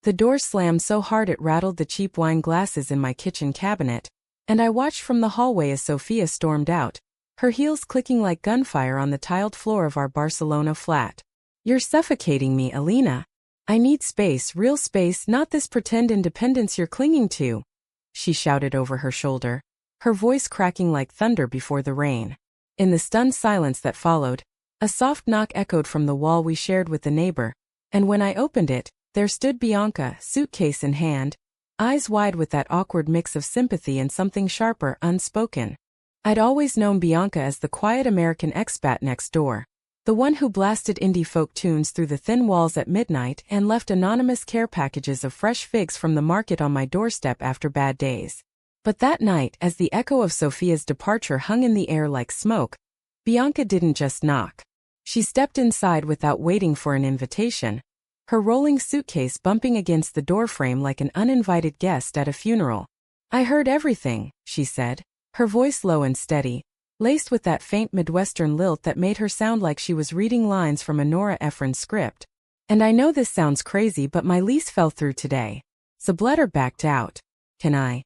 The door slammed so hard it rattled the cheap wine glasses in my kitchen cabinet, and I watched from the hallway as Sophia stormed out, her heels clicking like gunfire on the tiled floor of our Barcelona flat. "You're suffocating me, Alina. I need space, real space, not this pretend independence you're clinging to," she shouted over her shoulder, her voice cracking like thunder before the rain. In the stunned silence that followed, a soft knock echoed from the wall we shared with the neighbor, and when I opened it, there stood Bianca, suitcase in hand, eyes wide with that awkward mix of sympathy and something sharper, unspoken. I'd always known Bianca as the quiet American expat next door, the one who blasted indie folk tunes through the thin walls at midnight and left anonymous care packages of fresh figs from the market on my doorstep after bad days. But that night, as the echo of Sophia's departure hung in the air like smoke, Bianca didn't just knock. She stepped inside without waiting for an invitation, her rolling suitcase bumping against the doorframe like an uninvited guest at a funeral. "I heard everything," she said, her voice low and steady, laced with that faint Midwestern lilt that made her sound like she was reading lines from a Nora Ephron script. "And I know this sounds crazy, but my lease fell through today. Subletter backed out. Can I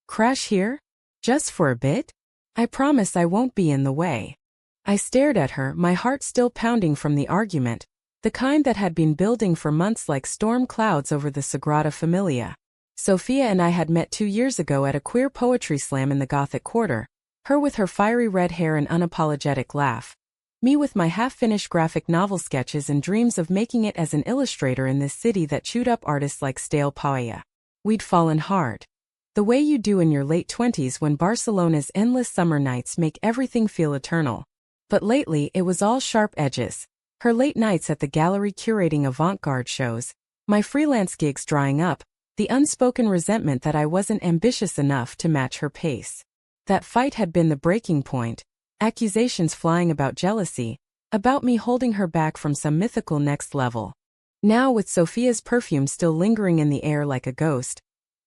crash here? Just for a bit? I promise I won't be in the way." I stared at her, my heart still pounding from the argument, the kind that had been building for months like storm clouds over the Sagrada Familia. Sophia and I had met 2 years ago at a queer poetry slam in the Gothic Quarter, her with her fiery red hair and unapologetic laugh, me with my half-finished graphic novel sketches and dreams of making it as an illustrator in this city that chewed up artists like stale paella. We'd fallen hard. The way you do in your late 20s when Barcelona's endless summer nights make everything feel eternal. But lately it was all sharp edges. Her late nights at the gallery curating avant-garde shows, my freelance gigs drying up, the unspoken resentment that I wasn't ambitious enough to match her pace. That fight had been the breaking point, accusations flying about jealousy, about me holding her back from some mythical next level. Now, with Sophia's perfume still lingering in the air like a ghost,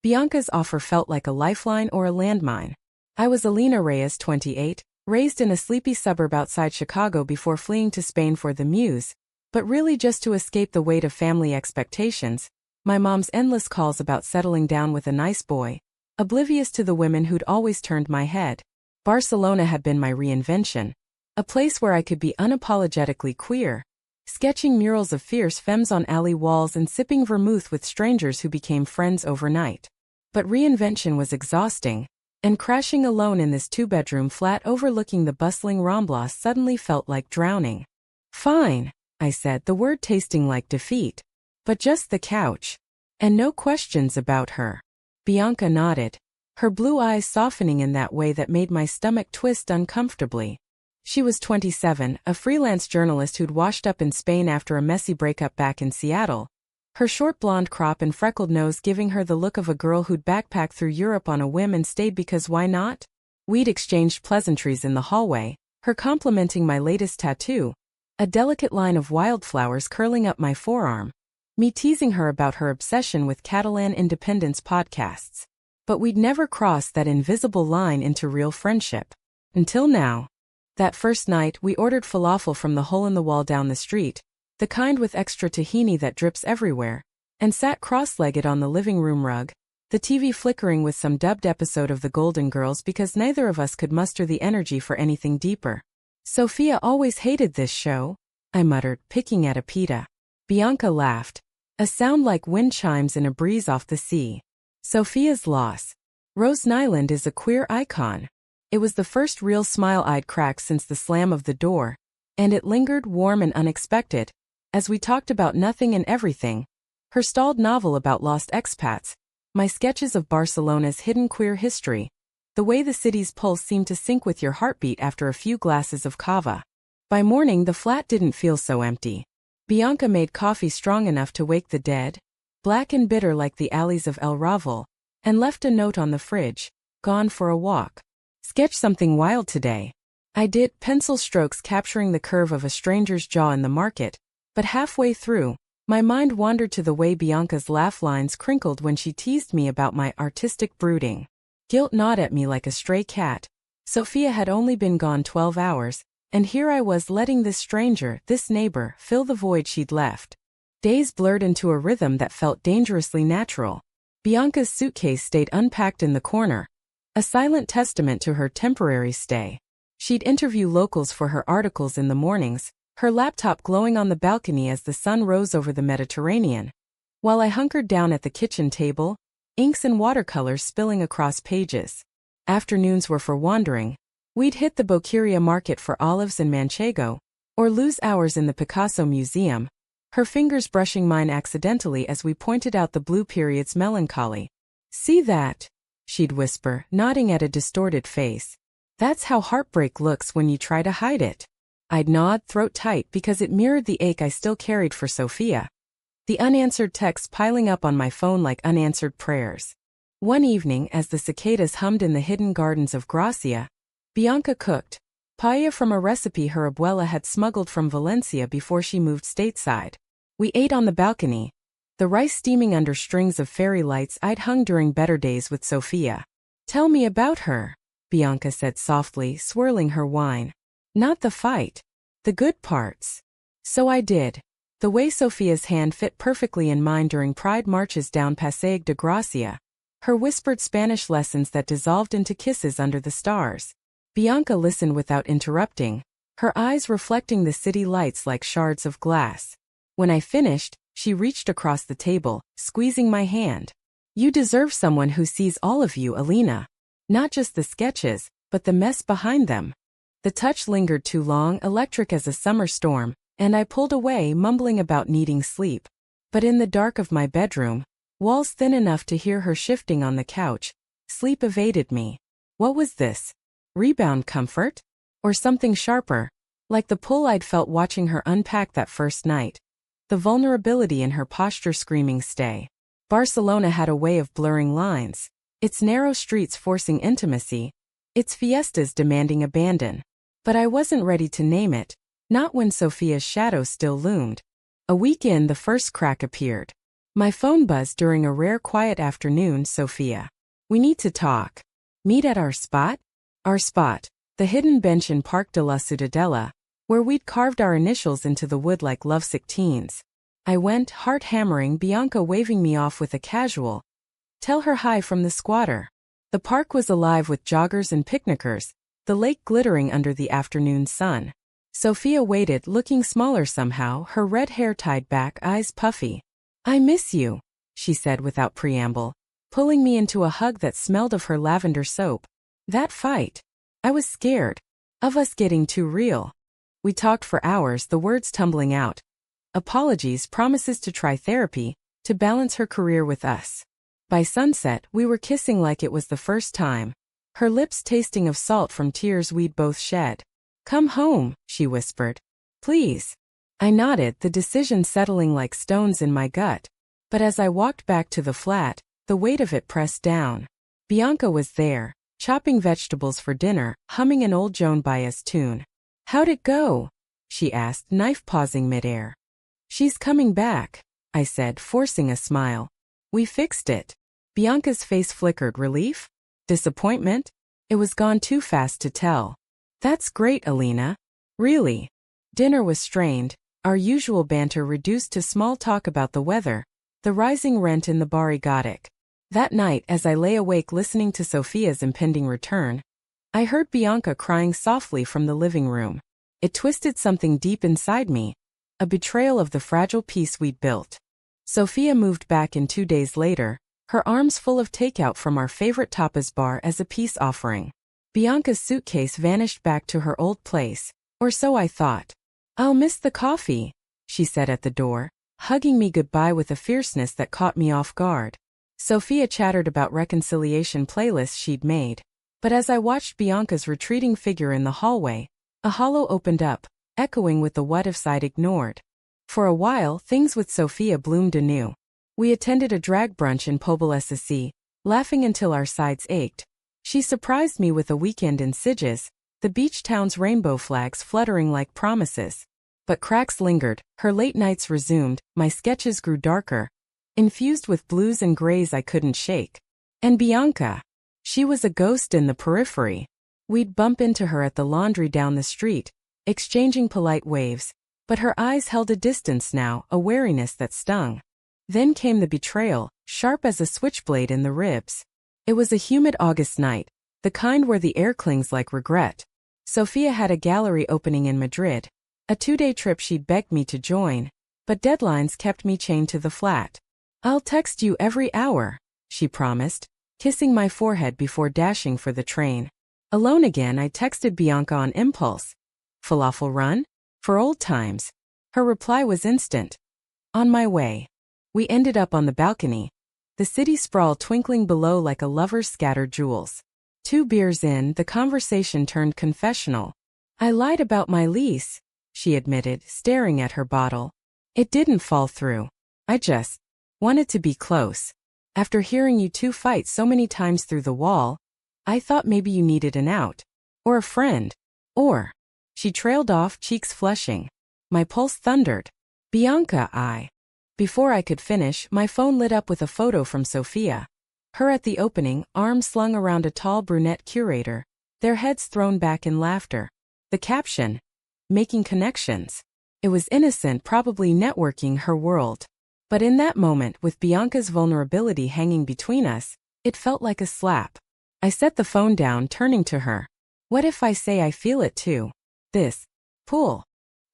Bianca's offer felt like a lifeline or a landmine. I was Alina Reyes, 28, raised in a sleepy suburb outside Chicago before fleeing to Spain for the muse, but really just to escape the weight of family expectations, my mom's endless calls about settling down with a nice boy, oblivious to the women who'd always turned my head. Barcelona had been my reinvention, a place where I could be unapologetically queer, sketching murals of fierce femmes on alley walls and sipping vermouth with strangers who became friends overnight. But reinvention was exhausting, and crashing alone in this 2-bedroom flat overlooking the bustling Ramblas suddenly felt like drowning. "Fine," I said, the word tasting like defeat. "But just the couch. And no questions about her." Bianca nodded, her blue eyes softening in that way that made my stomach twist uncomfortably. She was 27, a freelance journalist who'd washed up in Spain after a messy breakup back in Seattle, her short blonde crop and freckled nose giving her the look of a girl who'd backpacked through Europe on a whim and stayed because why not? We'd exchanged pleasantries in the hallway, her complimenting my latest tattoo, a delicate line of wildflowers curling up my forearm, me teasing her about her obsession with Catalan independence podcasts. But we'd never crossed that invisible line into real friendship. Until now. That first night, we ordered falafel from the hole-in-the-wall down the street, the kind with extra tahini that drips everywhere, and sat cross-legged on the living room rug, the TV flickering with some dubbed episode of The Golden Girls because neither of us could muster the energy for anything deeper. "Sophia always hated this show," I muttered, picking at a pita. Bianca laughed, a sound like wind chimes in a breeze off the sea. "Sophia's loss. Rose Nyland is a queer icon." It was the first real smile I'd cracked since the slam of the door, and it lingered warm and unexpected, as we talked about nothing and everything, her stalled novel about lost expats, my sketches of Barcelona's hidden queer history, the way the city's pulse seemed to sync with your heartbeat after a few glasses of cava. By morning the flat didn't feel so empty. Bianca made coffee strong enough to wake the dead, black and bitter like the alleys of El Raval, and left a note on the fridge, "Gone for a walk. Sketch something wild today." I did, pencil strokes capturing the curve of a stranger's jaw in the market, but halfway through, my mind wandered to the way Bianca's laugh lines crinkled when she teased me about my artistic brooding. Guilt gnawed at me like a stray cat. Sophia had only been gone 12 hours, and here I was letting this stranger, this neighbor, fill the void she'd left. Days blurred into a rhythm that felt dangerously natural. Bianca's suitcase stayed unpacked in the corner, a silent testament to her temporary stay. She'd interview locals for her articles in the mornings, her laptop glowing on the balcony as the sun rose over the Mediterranean. While I hunkered down at the kitchen table, inks and watercolors spilling across pages. Afternoons were for wandering. We'd hit the Boqueria market for olives and manchego, or lose hours in the Picasso Museum, her fingers brushing mine accidentally as we pointed out the blue period's melancholy. "See that?" she'd whisper, nodding at a distorted face. "That's how heartbreak looks when you try to hide it." I'd nod, throat tight, because it mirrored the ache I still carried for Sophia. The unanswered texts piling up on my phone like unanswered prayers. One evening, as the cicadas hummed in the hidden gardens of Gracia, Bianca cooked paella from a recipe her abuela had smuggled from Valencia before she moved stateside. We ate on the balcony, the rice steaming under strings of fairy lights I'd hung during better days with Sophia. "Tell me about her," Bianca said softly, swirling her wine. "Not the fight. The good parts." So I did. The way Sophia's hand fit perfectly in mine during pride marches down Paseo de Gracia. Her whispered Spanish lessons that dissolved into kisses under the stars. Bianca listened without interrupting, her eyes reflecting the city lights like shards of glass. When I finished, she reached across the table, squeezing my hand. "You deserve someone who sees all of you, Alina. Not just the sketches, but the mess behind them." The touch lingered too long, electric as a summer storm, and I pulled away, mumbling about needing sleep. But in the dark of my bedroom, walls thin enough to hear her shifting on the couch, sleep evaded me. What was this? Rebound comfort? Or something sharper, like the pull I'd felt watching her unpack that first night? The vulnerability in her posture screaming stay. Barcelona had a way of blurring lines, its narrow streets forcing intimacy, its fiestas demanding abandon. But I wasn't ready to name it, not when Sophia's shadow still loomed. A week in, the first crack appeared. My phone buzzed during a rare quiet afternoon. "Sophia, we need to talk." "Meet at our spot?" Our spot, the hidden bench in Park de la Ciudadela, where we'd carved our initials into the wood like lovesick teens. I went, heart hammering, Bianca waving me off with a casual, "Tell her hi from the squatter." The park was alive with joggers and picnickers, the lake glittering under the afternoon sun. Sophia waited, looking smaller somehow, her red hair tied back, eyes puffy. "I miss you," she said without preamble, pulling me into a hug that smelled of her lavender soap. "That fight. I was scared. Of us getting too real." We talked for hours, the words tumbling out. Apologies, promises to try therapy, to balance her career with us. By sunset, we were kissing like it was the first time, her lips tasting of salt from tears we'd both shed. "Come home," she whispered. "Please." I nodded, the decision settling like stones in my gut. But as I walked back to the flat, the weight of it pressed down. Bianca was there, chopping vegetables for dinner, humming an old Joan Baez tune. "How'd it go?" she asked, knife pausing midair. "She's coming back," I said, forcing a smile. "We fixed it." Bianca's face flickered. Relief? Disappointment? It was gone too fast to tell. "That's great, Alina." "Really?" Dinner was strained, our usual banter reduced to small talk about the weather, the rising rent in the Bari Gothic. That night, as I lay awake listening to Sophia's impending return, I heard Bianca crying softly from the living room. It twisted something deep inside me, a betrayal of the fragile peace we'd built. Sophia moved back in 2 days later, her arms full of takeout from our favorite tapas bar as a peace offering. Bianca's suitcase vanished back to her old place, or so I thought. "I'll miss the coffee," she said at the door, hugging me goodbye with a fierceness that caught me off guard. Sophia chattered about reconciliation playlists she'd made. But as I watched Bianca's retreating figure in the hallway, a hollow opened up, echoing with the what-ifs I'd ignored. For a while, things with Sophia bloomed anew. We attended a drag brunch in Poblacic, laughing until our sides ached. She surprised me with a weekend in Sitges, the beach town's rainbow flags fluttering like promises. But cracks lingered, her late nights resumed, my sketches grew darker, infused with blues and grays I couldn't shake. And Bianca. She was a ghost in the periphery. We'd bump into her at the laundry down the street, exchanging polite waves, But her eyes held a distance now, a wariness that stung. Then came the betrayal, sharp as a switchblade in the ribs. It was a humid August night, the kind where the air clings like regret. Sophia had a gallery opening in Madrid, a 2-day trip she'd begged me to join, but deadlines kept me chained to the flat. "I'll text you every hour," she promised, kissing my forehead before dashing for the train. Alone again, I texted Bianca on impulse. "Falafel run? For old times." Her reply was instant. "On my way." We ended up on the balcony, the city sprawl twinkling below like a lover's scattered jewels. 2 beers in, the conversation turned confessional. "I lied about my lease," she admitted, staring at her bottle. "It didn't fall through. I just wanted to be close. After hearing you two fight so many times through the wall, I thought maybe you needed an out. Or a friend. Or..." She trailed off, cheeks flushing. My pulse thundered. "Bianca, Before I could finish, my phone lit up with a photo from Sophia. Her at the opening, arms slung around a tall brunette curator, their heads thrown back in laughter. The caption, "Making connections." It was innocent, probably networking her world. But in that moment, with Bianca's vulnerability hanging between us, it felt like a slap. I set the phone down, turning to her. "What if I say I feel it too? This pull?"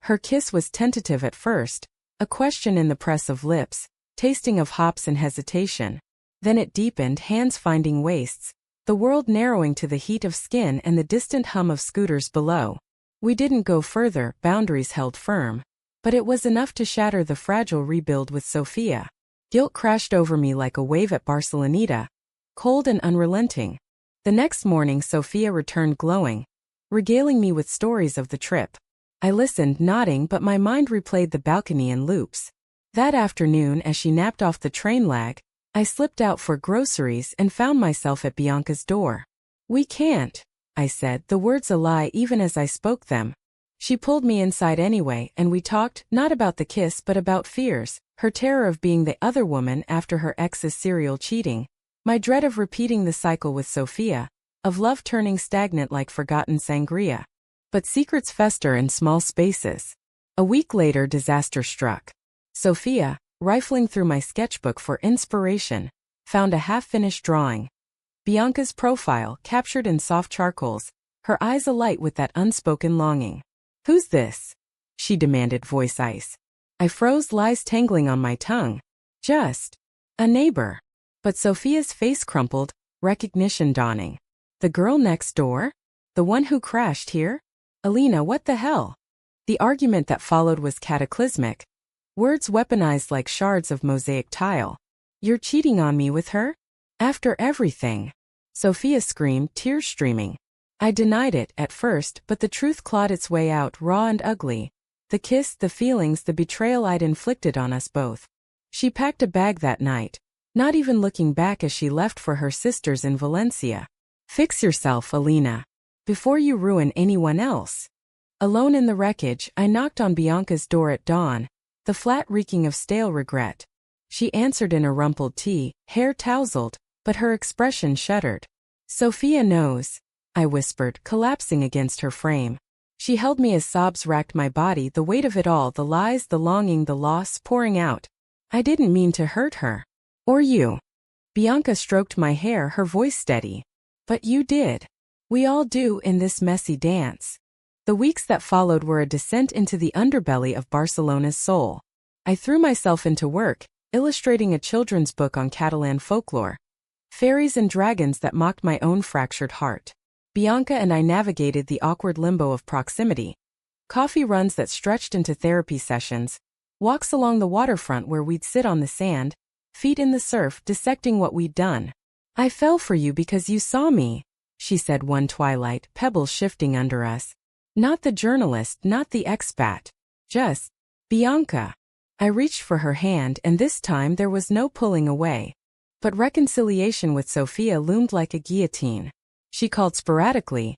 Her kiss was tentative at first, a question in the press of lips, tasting of hops and hesitation. Then it deepened, hands finding waists, the world narrowing to the heat of skin and the distant hum of scooters below. We didn't go further, boundaries held firm. But it was enough to shatter the fragile rebuild with Sophia. Guilt crashed over me like a wave at Barceloneta, cold and unrelenting. The next morning Sophia returned glowing, regaling me with stories of the trip. I listened, nodding, but my mind replayed the balcony in loops. That afternoon, as she napped off the train lag, I slipped out for groceries and found myself at Bianca's door. "We can't," I said, the words a lie even as I spoke them. She pulled me inside anyway, and we talked, not about the kiss but about fears, her terror of being the other woman after her ex's serial cheating, my dread of repeating the cycle with Sophia, of love turning stagnant like forgotten sangria. But secrets fester in small spaces. A week later, disaster struck. Sophia, rifling through my sketchbook for inspiration, found a half-finished drawing. Bianca's profile, captured in soft charcoals, her eyes alight with that unspoken longing. "Who's this?" she demanded, voice ice. I froze, lies tangling on my tongue. "Just a neighbor." But Sophia's face crumpled, recognition dawning. "The girl next door? The one who crashed here? Alina, what the hell?" The argument that followed was cataclysmic. Words weaponized like shards of mosaic tile. "You're cheating on me with her? After everything?" Sophia screamed, tears streaming. I denied it at first, but the truth clawed its way out, raw and ugly. The kiss, the feelings, the betrayal I'd inflicted on us both. She packed a bag that night, not even looking back as she left for her sisters in Valencia. "Fix yourself, Alina, before you ruin anyone else." Alone in the wreckage, I knocked on Bianca's door at dawn, the flat reeking of stale regret. She answered in a rumpled tee, hair tousled, but her expression shuddered. "Sophia knows," I whispered, collapsing against her frame. She held me as sobs racked my body, the weight of it all, the lies, the longing, the loss, pouring out. "I didn't mean to hurt her. Or you." Bianca stroked my hair, her voice steady. "But you did. We all do in this messy dance." The weeks that followed were a descent into the underbelly of Barcelona's soul. I threw myself into work, illustrating a children's book on Catalan folklore. Fairies and dragons that mocked my own fractured heart. Bianca and I navigated the awkward limbo of proximity. Coffee runs that stretched into therapy sessions. Walks along the waterfront where we'd sit on the sand, feet in the surf, dissecting what we'd done. "I fell for you because you saw me," she said one twilight, pebbles shifting under us. Not the journalist, not the expat. Just Bianca. I reached for her hand, and this time there was no pulling away. But reconciliation with Sophia loomed like a guillotine. She called sporadically,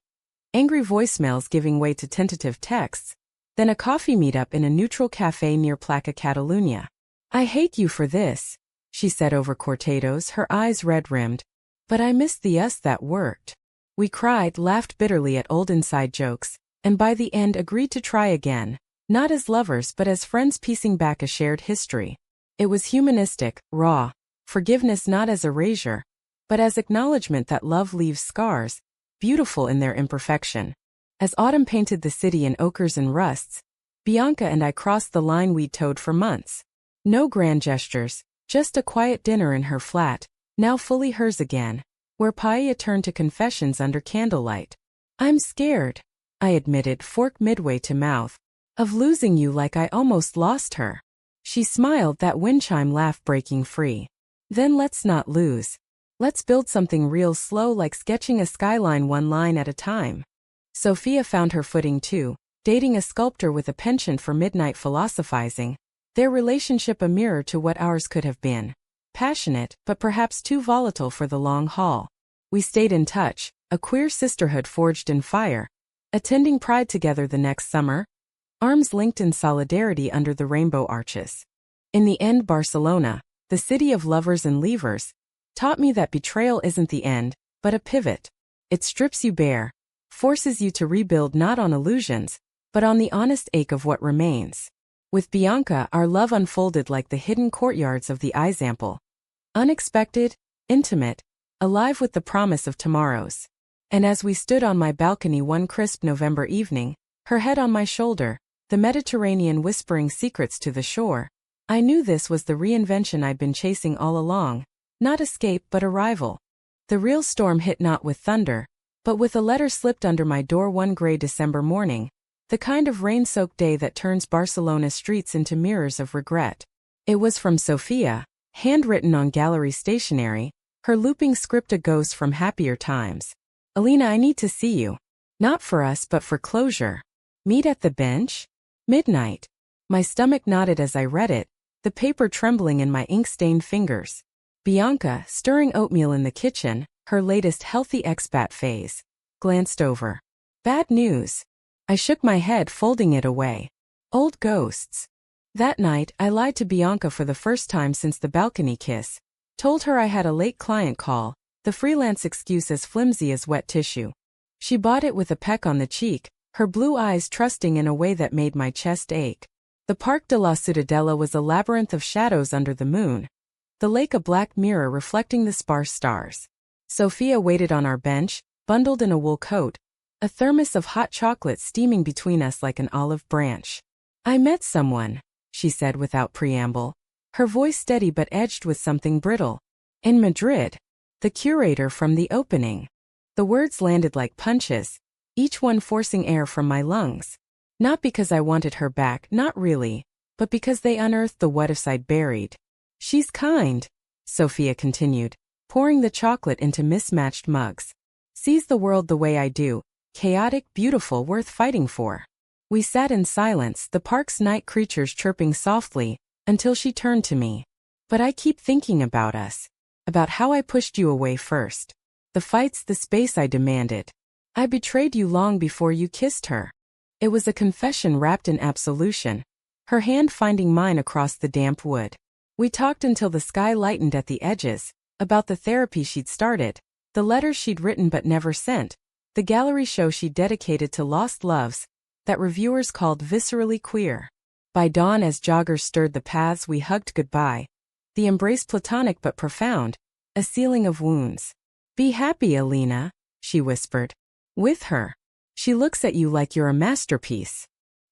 angry voicemails giving way to tentative texts, then a coffee meetup in a neutral cafe near Placa Catalunya. "I hate you for this," she said over cortados, her eyes red-rimmed. "But I missed the us that worked." We cried, laughed bitterly at old inside jokes, and by the end agreed to try again. Not as lovers but as friends piecing back a shared history. It was humanistic, raw, forgiveness not as erasure, but as acknowledgement that love leaves scars, beautiful in their imperfection. As autumn painted the city in ochres and rusts, Bianca and I crossed the line we'd towed for months. No grand gestures, just a quiet dinner in her flat, now fully hers again, where paella turned to confessions under candlelight. "I'm scared," I admitted, fork midway to mouth, "of losing you like I almost lost her." She smiled, that wind chime laugh breaking free. "Then let's not lose. Let's build something real slow, like sketching a skyline one line at a time." Sophia found her footing too, dating a sculptor with a penchant for midnight philosophizing, their relationship a mirror to what ours could have been. Passionate, but perhaps too volatile for the long haul. We stayed in touch, a queer sisterhood forged in fire, attending Pride together the next summer, arms linked in solidarity under the rainbow arches. In the end, Barcelona, the city of lovers and leavers, taught me that betrayal isn't the end, but a pivot. It strips you bare, forces you to rebuild not on illusions, but on the honest ache of what remains. With Bianca, our love unfolded like the hidden courtyards of the Isample. Unexpected, intimate, alive with the promise of tomorrows. And as we stood on my balcony one crisp November evening, her head on my shoulder, the Mediterranean whispering secrets to the shore, I knew this was the reinvention I'd been chasing all along, not escape but arrival. The real storm hit not with thunder, but with a letter slipped under my door one gray December morning, the kind of rain-soaked day that turns Barcelona's streets into mirrors of regret. It was from Sophia, handwritten on gallery stationery, her looping script a ghost from happier times. "Alina, I need to see you. Not for us but for closure. Meet at the bench? Midnight." My stomach knotted as I read it, the paper trembling in my ink-stained fingers. Bianca, stirring oatmeal in the kitchen, her latest healthy expat phase, glanced over. "Bad news." I shook my head, folding it away. Old ghosts. That night, I lied to Bianca for the first time since the balcony kiss. Told her I had a late client call, the freelance excuse as flimsy as wet tissue. She bought it with a peck on the cheek, her blue eyes trusting in a way that made my chest ache. The Parc de la Ciutadella was a labyrinth of shadows under the moon, the lake a black mirror reflecting the sparse stars. Sophia waited on our bench, bundled in a wool coat, a thermos of hot chocolate steaming between us like an olive branch. "I met someone," she said without preamble, her voice steady but edged with something brittle. "In Madrid. The curator from the opening." The words landed like punches, each one forcing air from my lungs. Not because I wanted her back, not really, but because they unearthed the what-ifs I'd buried. "She's kind," Sophia continued, pouring the chocolate into mismatched mugs. "Sees the world the way I do, chaotic, beautiful, worth fighting for." We sat in silence, the park's night creatures chirping softly, until she turned to me. "But I keep thinking about us. About how I pushed you away first. The fights, the space I demanded. I betrayed you long before you kissed her." It was a confession wrapped in absolution, her hand finding mine across the damp wood. We talked until the sky lightened at the edges, about the therapy she'd started, the letters she'd written but never sent, the gallery show she'd dedicated to lost loves, that reviewers called viscerally queer. By dawn, as joggers stirred the paths, we hugged goodbye, the embrace platonic but profound, a sealing of wounds. "Be happy, Alina," she whispered. "With her. She looks at you like you're a masterpiece."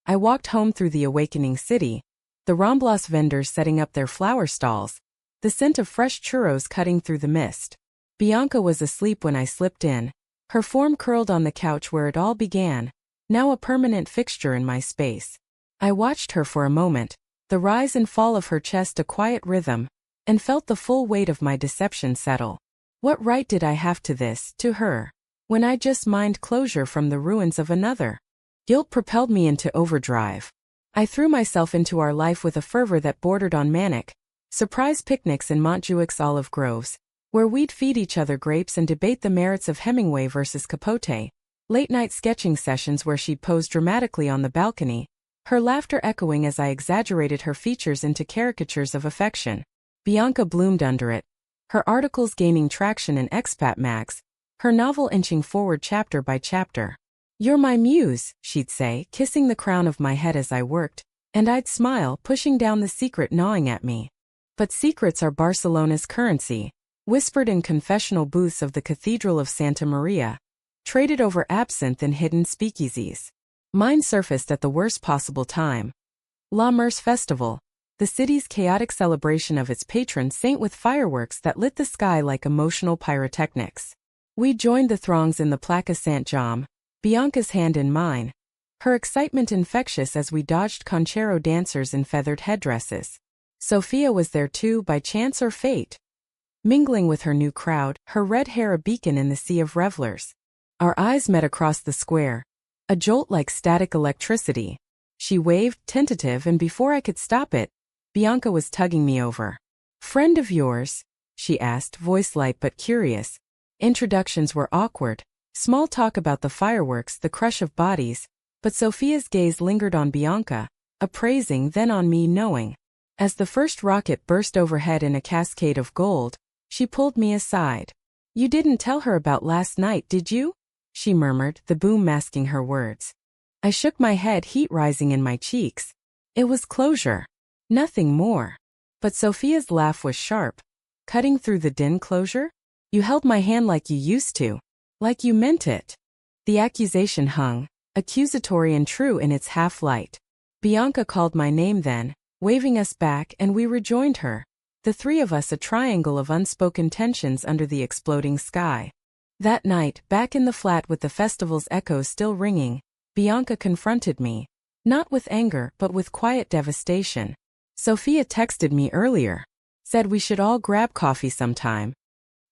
I walked home through the awakening city, the Ramblas vendors setting up their flower stalls, the scent of fresh churros cutting through the mist. Bianca was asleep when I slipped in, her form curled on the couch where it all began, now a permanent fixture in my space. I watched her for a moment, the rise and fall of her chest a quiet rhythm, and felt the full weight of my deception settle. What right did I have to this, to her, when I just mined closure from the ruins of another? Guilt propelled me into overdrive. I threw myself into our life with a fervor that bordered on manic. Surprise picnics in Montjuic's olive groves, where we'd feed each other grapes and debate the merits of Hemingway versus Capote. Late-night sketching sessions where she'd pose dramatically on the balcony, her laughter echoing as I exaggerated her features into caricatures of affection. Bianca bloomed under it, her articles gaining traction in expat mags, her novel inching forward chapter by chapter. "You're my muse," she'd say, kissing the crown of my head as I worked, and I'd smile, pushing down the secret gnawing at me. But secrets are Barcelona's currency, whispered in confessional booths of the Cathedral of Santa Maria, traded over absinthe in hidden speakeasies. Mine surfaced at the worst possible time. La Merce Festival, the city's chaotic celebration of its patron saint with fireworks that lit the sky like emotional pyrotechnics. We joined the throngs in the Plaça Sant Jaume, Bianca's hand in mine, her excitement infectious as we dodged conchero dancers in feathered headdresses. Sophia was there too, by chance or fate. Mingling with her new crowd, her red hair a beacon in the sea of revelers. Our eyes met across the square, a jolt like static electricity. She waved, tentative, and before I could stop it, Bianca was tugging me over. "Friend of yours?" she asked, voice light but curious. Introductions were awkward. Small talk about the fireworks, the crush of bodies, but Sophia's gaze lingered on Bianca, appraising, then on me, knowing. As the first rocket burst overhead in a cascade of gold, she pulled me aside. "You didn't tell her about last night, did you?" she murmured, the boom masking her words. I shook my head, heat rising in my cheeks. It was closure. Nothing more. But Sophia's laugh was sharp. "Cutting through the din, closure? You held my hand like you used to. Like you meant it." The accusation hung, accusatory and true in its half-light. Bianca called my name then, waving us back, and we rejoined her. The three of us, a triangle of unspoken tensions under the exploding sky. That night, back in the flat with the festival's echoes still ringing, Bianca confronted me. Not with anger, but with quiet devastation. "Sophia texted me earlier. Said we should all grab coffee sometime.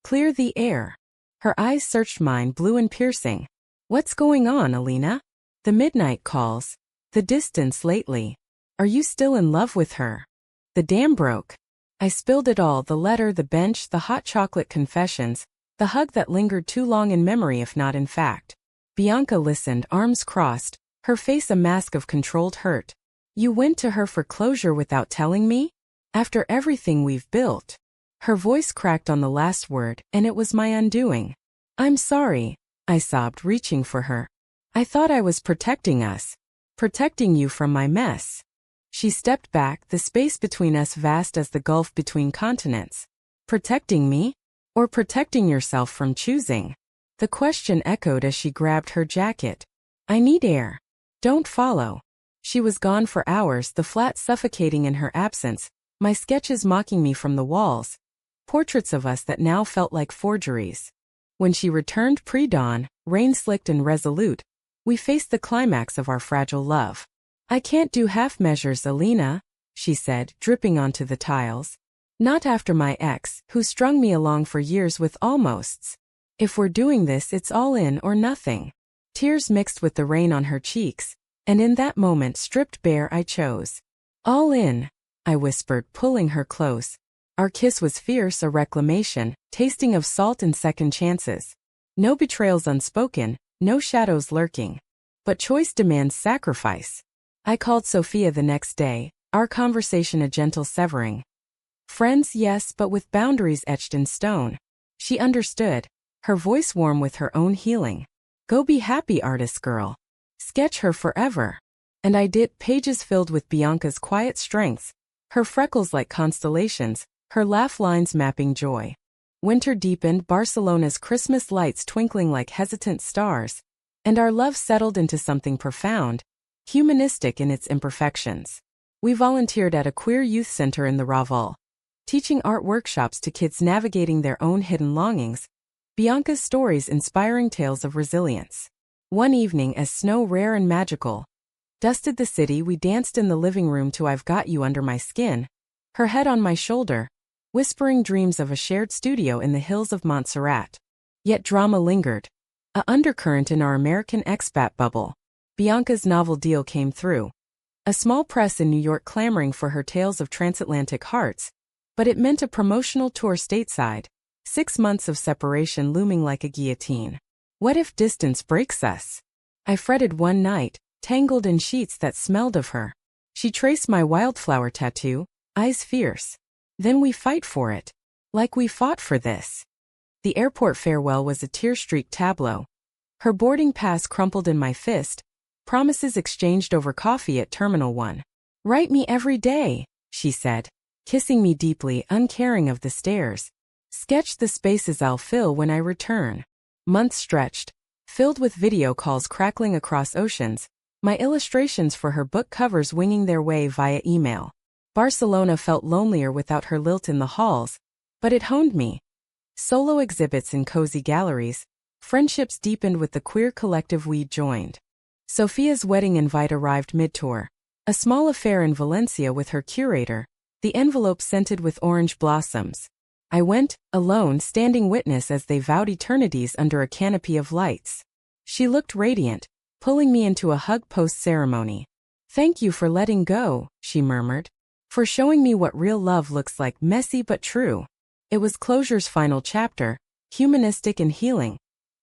Clear the air." Her eyes searched mine, blue and piercing. "What's going on, Alina? The midnight calls. The distance lately. Are you still in love with her? The dam broke." I spilled it all, the letter, the bench, the hot chocolate confessions, the hug that lingered too long in memory if not in fact. Bianca listened, arms crossed, her face a mask of controlled hurt. "You went to her for closure without telling me? After everything we've built?" Her voice cracked on the last word, and it was my undoing. "I'm sorry," I sobbed, reaching for her. "I thought I was protecting us. Protecting you from my mess." She stepped back, the space between us vast as the gulf between continents. "Protecting me? Or protecting yourself from choosing?" The question echoed as she grabbed her jacket. "I need air. Don't follow." She was gone for hours, the flat suffocating in her absence, my sketches mocking me from the walls. Portraits of us that now felt like forgeries. When she returned pre-dawn, rain-slicked and resolute, we faced the climax of our fragile love. "I can't do half measures, Alina," she said, dripping onto the tiles. "Not after my ex, who strung me along for years with almosts. If we're doing this, it's all in or nothing." Tears mixed with the rain on her cheeks, and in that moment, stripped bare, I chose. "All in," I whispered, pulling her close. Our kiss was fierce, a reclamation, tasting of salt and second chances. No betrayals unspoken, no shadows lurking. But choice demands sacrifice. I called Sophia the next day, our conversation a gentle severing. Friends, yes, but with boundaries etched in stone. She understood, her voice warm with her own healing. "Go be happy, artist girl. Sketch her forever." And I did, pages filled with Bianca's quiet strengths, her freckles like constellations, her laugh lines mapping joy. Winter deepened, Barcelona's Christmas lights twinkling like hesitant stars, and our love settled into something profound, humanistic in its imperfections. We volunteered at a queer youth center in the Raval, teaching art workshops to kids navigating their own hidden longings, Bianca's stories inspiring tales of resilience. One evening, as snow rare and magical dusted the city, we danced in the living room to "I've Got You Under My Skin," her head on my shoulder, whispering dreams of a shared studio in the hills of Montserrat. Yet drama lingered, a undercurrent in our American expat bubble. Bianca's novel deal came through. A small press in New York clamoring for her tales of transatlantic hearts, but it meant a promotional tour stateside, 6 months of separation looming like a guillotine. What if distance breaks us? I fretted one night, tangled in sheets that smelled of her. She traced my wildflower tattoo, eyes fierce. Then we fight for it. Like we fought for this. The airport farewell was a tear-streaked tableau. Her boarding pass crumpled in my fist, promises exchanged over coffee at Terminal 1. "Write me every day," she said, kissing me deeply, uncaring of the stares. "Sketch the spaces I'll fill when I return." Months stretched, filled with video calls crackling across oceans, my illustrations for her book covers winging their way via email. Barcelona felt lonelier without her lilt in the halls, but it honed me. Solo exhibits in cozy galleries, friendships deepened with the queer collective we'd joined. Sophia's wedding invite arrived mid-tour. A small affair in Valencia with her curator, the envelope scented with orange blossoms. I went, alone, standing witness as they vowed eternities under a canopy of lights. She looked radiant, pulling me into a hug post-ceremony. "Thank you for letting go," she murmured. "For showing me what real love looks like, messy but true." It was closure's final chapter, humanistic and healing.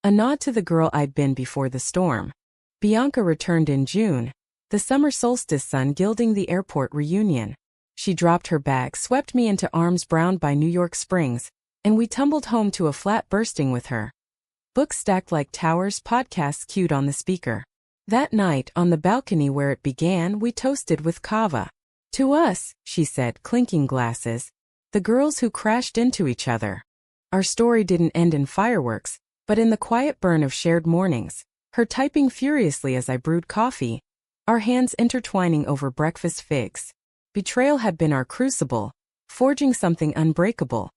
A nod to the girl I'd been before the storm. Bianca returned in June, the summer solstice sun gilding the airport reunion. She dropped her bag, swept me into arms browned by New York Springs, and we tumbled home to a flat bursting with her. Books stacked like towers, podcasts queued on the speaker. That night, on the balcony where it began, we toasted with kava. "To us," she said, clinking glasses, "the girls who crashed into each other." Our story didn't end in fireworks, but in the quiet burn of shared mornings, her typing furiously as I brewed coffee, our hands intertwining over breakfast figs. Betrayal had been our crucible, forging something unbreakable.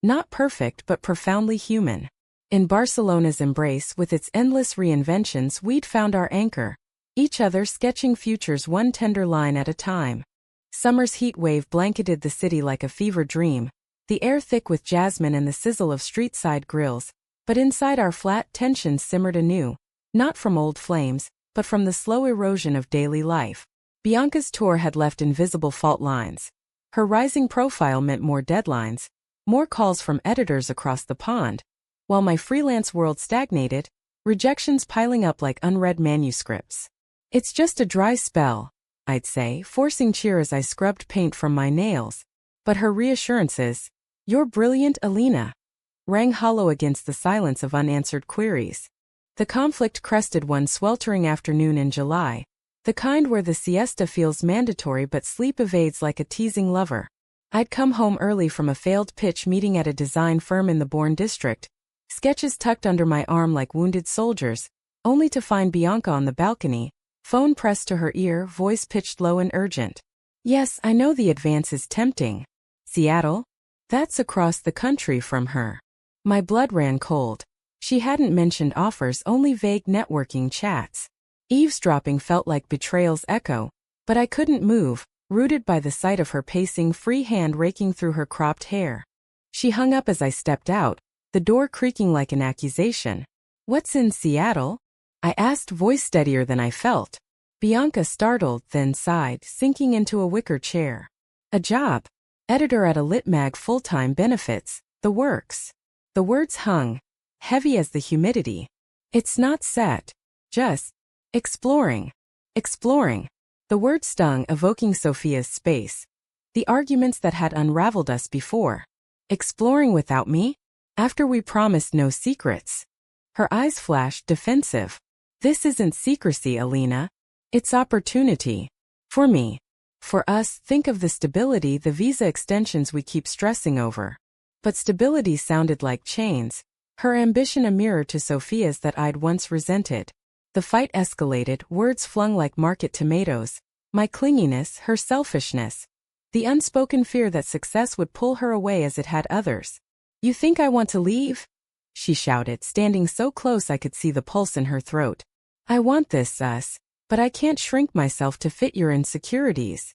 Not perfect but profoundly human. In Barcelona's embrace with its endless reinventions, we'd found our anchor, each other sketching futures one tender line at a time. Summer's heat wave blanketed the city like a fever dream, the air thick with jasmine and the sizzle of street-side grills, but inside our flat tensions simmered anew, not from old flames, but from the slow erosion of daily life. Bianca's tour had left invisible fault lines. Her rising profile meant more deadlines, more calls from editors across the pond, while my freelance world stagnated, rejections piling up like unread manuscripts. "It's just a dry spell," I'd say, forcing cheer as I scrubbed paint from my nails. But her reassurances, "You're brilliant, Alina," rang hollow against the silence of unanswered queries. The conflict crested one sweltering afternoon in July, the kind where the siesta feels mandatory but sleep evades like a teasing lover. I'd come home early from a failed pitch meeting at a design firm in the Bourne district, sketches tucked under my arm like wounded soldiers, only to find Bianca on the balcony, phone pressed to her ear, voice pitched low and urgent. "Yes, I know the advance is tempting. Seattle? That's across the country from her." My blood ran cold. She hadn't mentioned offers, only vague networking chats. Eavesdropping felt like betrayal's echo, but I couldn't move, rooted by the sight of her pacing, free hand raking through her cropped hair. She hung up as I stepped out, the door creaking like an accusation. "What's in Seattle?" I asked, voice steadier than I felt. Bianca startled, then sighed, sinking into a wicker chair. "A job. Editor at a lit mag, full-time, benefits, the works." The words hung, heavy as the humidity. "It's not set. Just exploring." Exploring. The word stung, evoking Sophia's space. The arguments that had unraveled us before. Exploring without me? After we promised no secrets. Her eyes flashed, defensive. "This isn't secrecy, Alina. It's opportunity. For me. For us, think of the stability, the visa extensions we keep stressing over." But stability sounded like chains. Her ambition a mirror to Sophia's that I'd once resented. The fight escalated, words flung like market tomatoes. My clinginess, her selfishness. The unspoken fear that success would pull her away as it had others. "You think I want to leave?" she shouted, standing so close I could see the pulse in her throat. "I want this, us, but I can't shrink myself to fit your insecurities."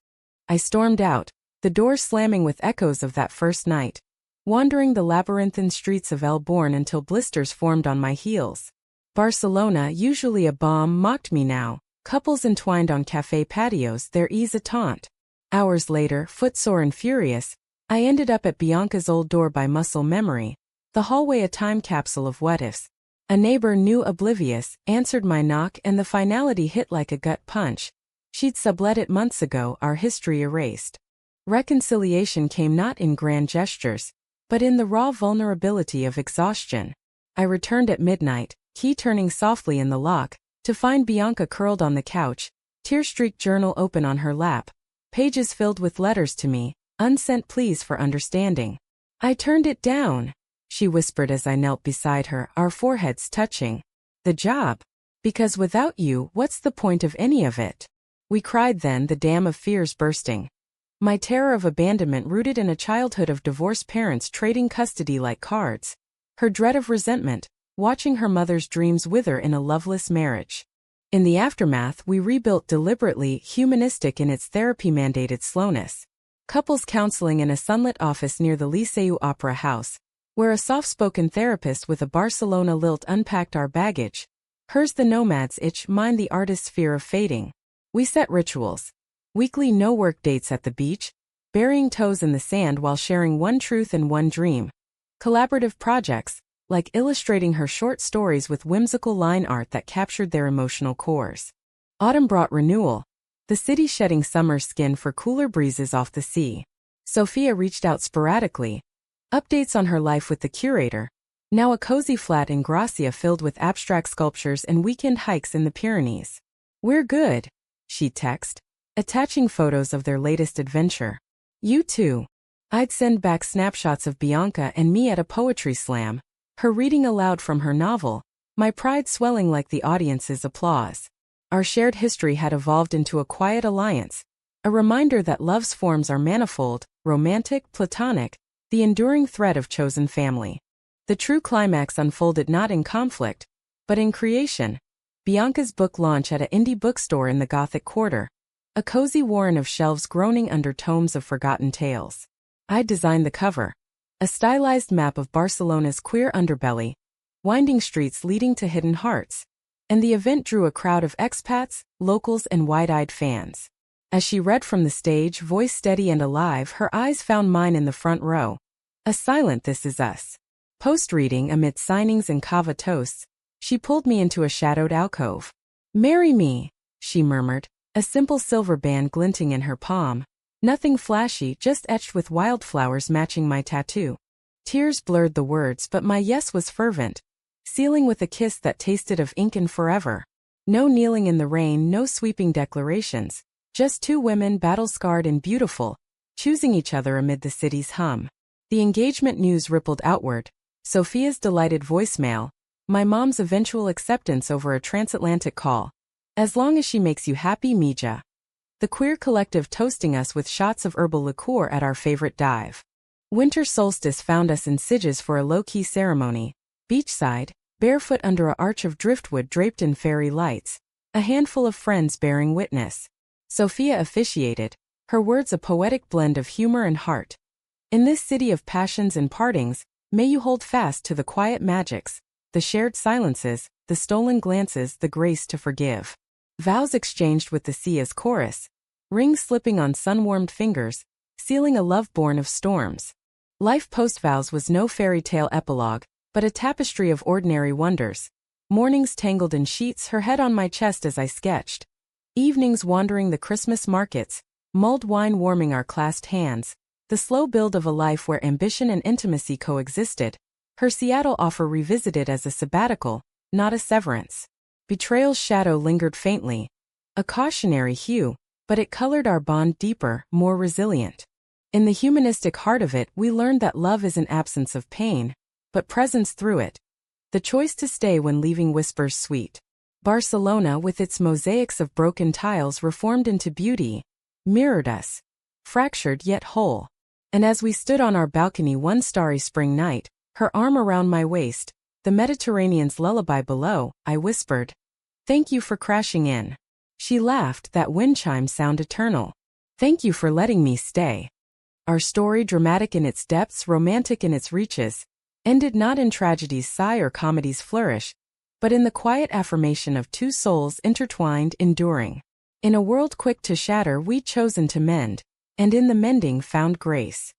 I stormed out, the door slamming with echoes of that first night, wandering the labyrinthine streets of El Born until blisters formed on my heels. Barcelona, usually a bomb, mocked me now, couples entwined on cafe patios, their ease a taunt. Hours later, footsore and furious, I ended up at Bianca's old door by muscle memory, the hallway a time capsule of what-ifs. A neighbor, new oblivious, answered my knock and the finality hit like a gut punch. She'd sublet it months ago, our history erased. Reconciliation came not in grand gestures, but in the raw vulnerability of exhaustion. I returned at midnight, key turning softly in the lock, to find Bianca curled on the couch, tear-streaked journal open on her lap, pages filled with letters to me, unsent pleas for understanding. I turned it down, she whispered as I knelt beside her, our foreheads touching. The job. Because without you, what's the point of any of it? We cried then, the dam of fears bursting. My terror of abandonment rooted in a childhood of divorced parents trading custody like cards. Her dread of resentment, watching her mother's dreams wither in a loveless marriage. In the aftermath, we rebuilt deliberately, humanistic in its therapy-mandated slowness. Couples counseling in a sunlit office near the Liceu Opera House, where a soft-spoken therapist with a Barcelona lilt unpacked our baggage. Hers the nomad's itch, mine the artist's fear of fading. We set rituals. Weekly no-work dates at the beach, burying toes in the sand while sharing one truth and one dream. Collaborative projects, like illustrating her short stories with whimsical line art that captured their emotional cores. Autumn brought renewal, the city shedding summer's skin for cooler breezes off the sea. Sophia reached out sporadically. Updates on her life with the curator. Now a cozy flat in Gracia filled with abstract sculptures and weekend hikes in the Pyrenees. We're good, she'd text, attaching photos of their latest adventure. You too. I'd send back snapshots of Bianca and me at a poetry slam, her reading aloud from her novel, my pride swelling like the audience's applause. Our shared history had evolved into a quiet alliance, a reminder that love's forms are manifold, romantic, platonic, the enduring thread of chosen family. The true climax unfolded not in conflict, but in creation. Bianca's book launch at an indie bookstore in the Gothic Quarter, a cozy warren of shelves groaning under tomes of forgotten tales. I'd designed the cover, a stylized map of Barcelona's queer underbelly, winding streets leading to hidden hearts, and the event drew a crowd of expats, locals, and wide-eyed fans. As she read from the stage, voice steady and alive, her eyes found mine in the front row. A silent "This is us." Post-reading, amid signings and cava toasts, she pulled me into a shadowed alcove. "Marry me," she murmured, a simple silver band glinting in her palm. Nothing flashy, just etched with wildflowers matching my tattoo. Tears blurred the words, but my yes was fervent, sealing with a kiss that tasted of ink and forever. No kneeling in the rain, no sweeping declarations, just two women battle-scarred and beautiful, choosing each other amid the city's hum. The engagement news rippled outward. Sophia's delighted voicemail, my mom's eventual acceptance over a transatlantic call. As long as she makes you happy, Mija. The queer collective toasting us with shots of herbal liqueur at our favorite dive. Winter solstice found us in Sitges for a low-key ceremony. Beachside, barefoot under a arch of driftwood draped in fairy lights, a handful of friends bearing witness. Sophia officiated, her words a poetic blend of humor and heart. In this city of passions and partings, may you hold fast to the quiet magics, the shared silences, the stolen glances, the grace to forgive. Vows exchanged with the sea as chorus, rings slipping on sun-warmed fingers, sealing a love born of storms. Life post-vows was no fairy tale epilogue, but a tapestry of ordinary wonders. Mornings tangled in sheets, her head on my chest as I sketched. Evenings wandering the Christmas markets, mulled wine warming our clasped hands. The slow build of a life where ambition and intimacy coexisted, her Seattle offer revisited as a sabbatical, not a severance. Betrayal's shadow lingered faintly, a cautionary hue, but it colored our bond deeper, more resilient. In the humanistic heart of it, we learned that love is an absence of pain, but presence through it. The choice to stay when leaving whispers sweet. Barcelona, with its mosaics of broken tiles reformed into beauty, mirrored us, fractured yet whole. And as we stood on our balcony one starry spring night, her arm around my waist, the Mediterranean's lullaby below, I whispered, "Thank you for crashing in." She laughed, that wind chime sound eternal. "Thank you for letting me stay." Our story, dramatic in its depths, romantic in its reaches, ended not in tragedy's sigh or comedy's flourish, but in the quiet affirmation of two souls intertwined, enduring. In a world quick to shatter, we'd chosen to mend, and in the mending found grace.